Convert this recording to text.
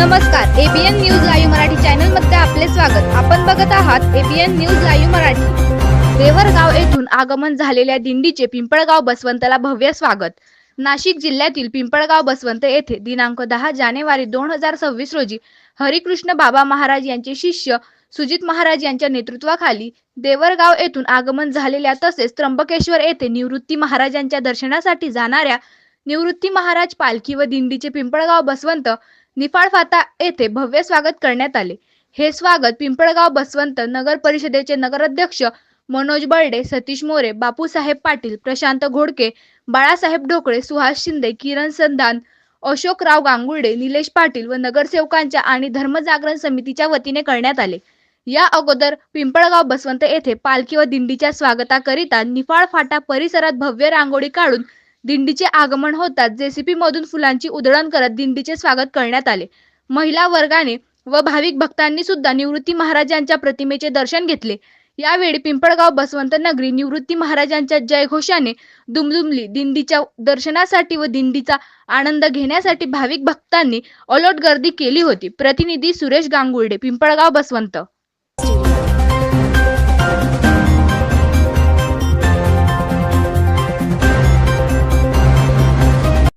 नमस्कार, ABN news live Marathi channel मध्ये आपले स्वागत। आपण बघत आहात ABN news live Marathi. Devargaon येथून आगमन झालेल्या दिंडीचे पिंपळगाव बसवंतला भव्य स्वागत। नाशिक जिल्ह्यातील पिंपळगाव बसवंत येथे दिनांक 10 जानेवारी 2026 रोजी हरिकृष्ण बाबा महाराज यांचे शिष्य सुजित महाराज यांच्या नेतृत्वाखाली देवरगाव येथून आगमन झालेल्या तसेच त्र्यंबकेश्वर येथे निवृत्ती महाराजांच्या दर्शनासाठी जाणाऱ्या निवृत्ती महाराज पालखी व दिंडीचे पिंपळगाव बसवंत निफाड फाटा येथे भव्य स्वागत करण्यात आले। हे स्वागत पिंपळगाव बसवंत नगर परिषदेचे नगराध्यक्ष मनोज बर्डे, सतीश मोरे, बापूसाहेब पाटील, प्रशांत घोडके, बाळासाहेब ढोकळे, सुहास शिंदे, किरण संधान, अशोकराव गांगुर्डे, निलेश पाटील व नगरसेवकांच्या आणि धर्मजागरण समितीच्या वतीने करण्यात आले। या अगोदर पिंपळगाव बसवंत येथे पालखी व दिंडीच्या स्वागताकरिता निफाड फाटा परिसरात भव्य रांगोळी काढून दिंडीचे आगमन होताच जेसीबी मधून फुलांची उधळण करत दिंडीचे स्वागत करण्यात आले। महिला वर्गाने व भाविक भक्तांनी सुद्धा निवृत्ती महाराजांच्या प्रतिमेचे दर्शन घेतले। यावेळी पिंपळगाव बसवंत नगरी निवृत्ती महाराजांच्या जयघोषाने दुमदुमली। दिंडीच्या दर्शनासाठी व दिंडीचा आनंद घेण्यासाठी भाविक भक्तांनी अलोट गर्दी केली होती। प्रतिनिधी सुरेश गांगुर्डे, पिंपळगाव बसवंत।